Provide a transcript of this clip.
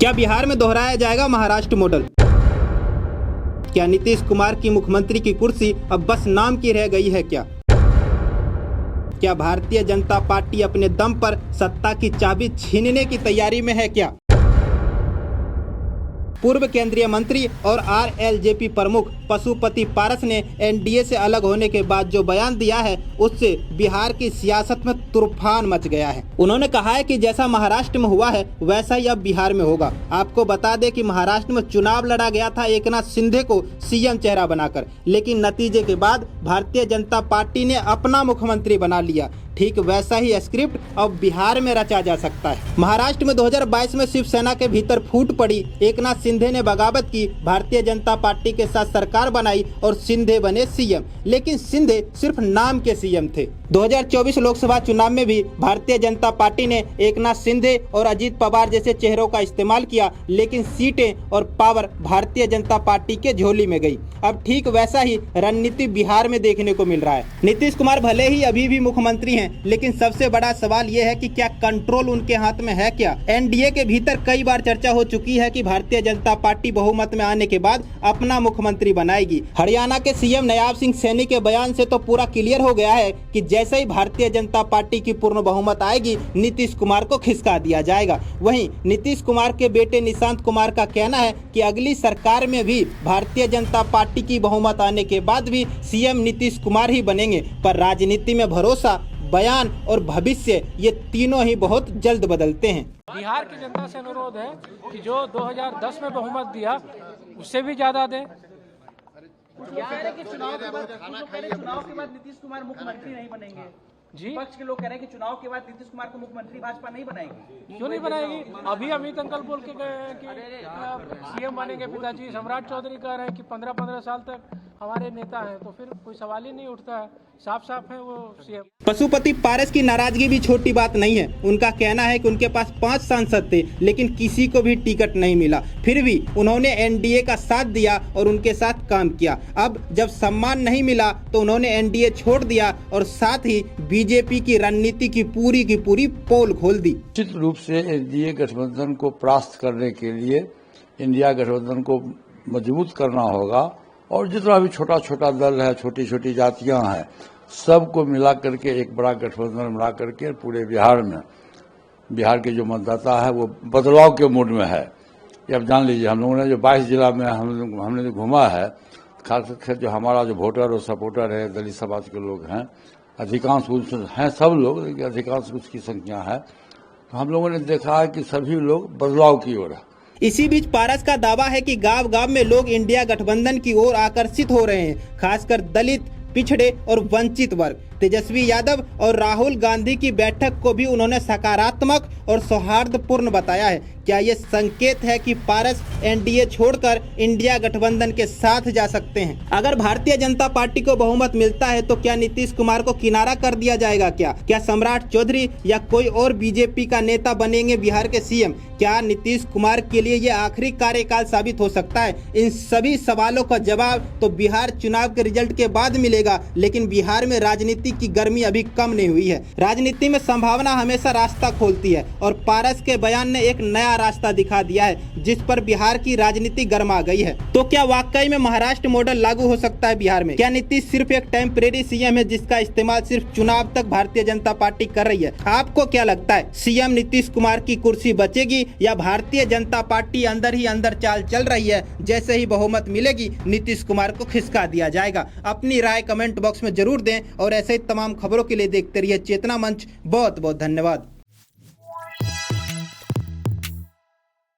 क्या बिहार में दोहराया जाएगा महाराष्ट्र मॉडल? क्या नीतीश कुमार की मुख्यमंत्री की कुर्सी अब बस नाम की रह गई है क्या? क्या भारतीय जनता पार्टी अपने दम पर सत्ता की चाबी छीनने की तैयारी में है क्या? पूर्व केंद्रीय मंत्री और आरएलजेपी प्रमुख पशुपति पारस ने एनडीए से अलग होने के बाद जो बयान दिया है उससे बिहार की सियासत में तूफान मच गया है। उन्होंने कहा है कि जैसा महाराष्ट्र में हुआ है वैसा ही अब बिहार में होगा। आपको बता दें कि महाराष्ट्र में चुनाव लड़ा गया था एकनाथ शिंदे को सीएम चेहरा बनाकर, लेकिन नतीजे के बाद भारतीय जनता पार्टी ने अपना मुख्यमंत्री बना लिया। ठीक वैसा ही स्क्रिप्ट अब बिहार में रचा जा सकता है। महाराष्ट्र में 2022 में शिवसेना के भीतर फूट पड़ी। एकनाथ शिंदे ने बगावत की, भारतीय जनता पार्टी के साथ सरकार बनाई और शिंदे बने सीएम। लेकिन शिंदे सिर्फ नाम के सीएम थे। 2024 लोकसभा चुनाव में भी भारतीय जनता पार्टी ने एकनाथ शिंदे और अजीत पवार जैसे चेहरों का इस्तेमाल किया, लेकिन सीटें और पावर भारतीय जनता पार्टी के झोली में गई। अब ठीक वैसा ही रणनीति बिहार में देखने को मिल रहा है। नीतीश कुमार भले ही अभी भी मुख्यमंत्री हैं, लेकिन सबसे बड़ा सवाल यह है कि क्या कंट्रोल उनके हाथ में है क्या? एनडीए के भीतर कई बार चर्चा हो चुकी है कि भारतीय जनता पार्टी बहुमत में आने के बाद अपना मुख्यमंत्री बनाएगी। हरियाणा के सीएम नयाब सिंह सैनी के बयान से तो पूरा क्लियर हो गया है कि जैसे ही भारतीय जनता पार्टी की पूर्ण बहुमत आएगी नीतीश कुमार को खिसका दिया जाएगा। वहीं नीतीश कुमार के बेटे निशांत कुमार का कहना है कि अगली सरकार में भी भारतीय जनता पार्टी की बहुमत आने के बाद भी सीएम नीतीश कुमार ही बनेंगे। पर राजनीति में भरोसा, बयान और भविष्य ये तीनों ही बहुत जल्द बदलते हैं। बिहार की जनता से अनुरोध है कि जो 2010 में बहुमत दिया उससे भी ज्यादा दें। चुनाव के बाद नीतीश कुमार मुख्यमंत्री नहीं बनेंगे जी, विपक्ष के लोग कह रहे हैं कि चुनाव के बाद नीतीश कुमार को मुख्यमंत्री भाजपा नहीं बनाएगी। क्यों नहीं बनाएगी? अभी अमित अंकल बोल के गए हैं कि सीएम बनेंगे पिताजी। सम्राट चौधरी कह रहे हैं कि 15-15 साल तक हमारे नेता हैं, तो फिर कोई सवाल ही नहीं उठता है। साफ साफ है वो सीएम। पशुपति पारस की नाराजगी भी छोटी बात नहीं है। उनका कहना है कि उनके पास 5 सांसद थे, लेकिन किसी को भी टिकट नहीं मिला, फिर भी उन्होंने एनडीए का साथ दिया और उनके साथ काम किया। अब जब सम्मान नहीं मिला तो उन्होंने एनडीए छोड़ दिया और साथ ही बीजेपी की रणनीति की पूरी पोल खोल दी। निश्चित रूप से एनडीए गठबंधन को परास्त करने के लिए इंडिया गठबंधन को मजबूत करना होगा और जितना भी छोटा छोटा दल है, छोटी छोटी जातियां हैं, सबको मिला करके एक बड़ा गठबंधन बना करके पूरे बिहार में, बिहार के जो मतदाता है वो बदलाव के मूड में है। ये आप जान लीजिए, हम लोगों ने जो 22 जिला में हमने जो घूमा है, खासकर जो हमारा जो वोटर और सपोर्टर है, दलित समाज के लोग हैं, अधिकांश हैं सब लोग, लेकिन अधिकांश उसकी संख्या है, तो हम लोगों ने देखा है कि सभी लोग बदलाव की ओर है। इसी बीच पारस का दावा है कि गांव-गांव में लोग इंडिया गठबंधन की ओर आकर्षित हो रहे हैं, खासकर दलित, पिछड़े और वंचित वर्ग। तेजस्वी यादव और राहुल गांधी की बैठक को भी उन्होंने सकारात्मक और सौहार्दपूर्ण बताया है। क्या ये संकेत है कि पारस एनडीए छोड़कर इंडिया गठबंधन के साथ जा सकते हैं? अगर भारतीय जनता पार्टी को बहुमत मिलता है तो क्या नीतीश कुमार को किनारा कर दिया जाएगा? क्या सम्राट चौधरी या कोई और बीजेपी का नेता बनेंगे बिहार के सीएम? क्या नीतीश कुमार के लिए ये आखिरी कार्यकाल साबित हो सकता है? इन सभी सवालों का जवाब तो बिहार चुनाव के रिजल्ट के बाद मिलेगा, लेकिन बिहार में राजनीति की गर्मी अभी कम नहीं हुई है। राजनीति में संभावना हमेशा रास्ता खोलती है और पारस के बयान ने एक नया रास्ता दिखा दिया है जिस पर बिहार की राजनीति गर्मा गई है। तो क्या वाकई में महाराष्ट्र मॉडल लागू हो सकता है बिहार में? क्या नीतीश सिर्फ एक टेम्परेरी सीएम है जिसका इस्तेमाल सिर्फ चुनाव तक भारतीय जनता पार्टी कर रही है? आपको क्या लगता है, सीएम नीतीश कुमार की कुर्सी बचेगी या भारतीय जनता पार्टी अंदर ही अंदर चाल चल रही है, जैसे ही बहुमत मिलेगी नीतीश कुमार को खिसका दिया जाएगा? अपनी राय कमेंट बॉक्स में जरूर दें और ऐसे ही तमाम खबरों के लिए देखते रहिए चेतना मंच। बहुत बहुत धन्यवाद।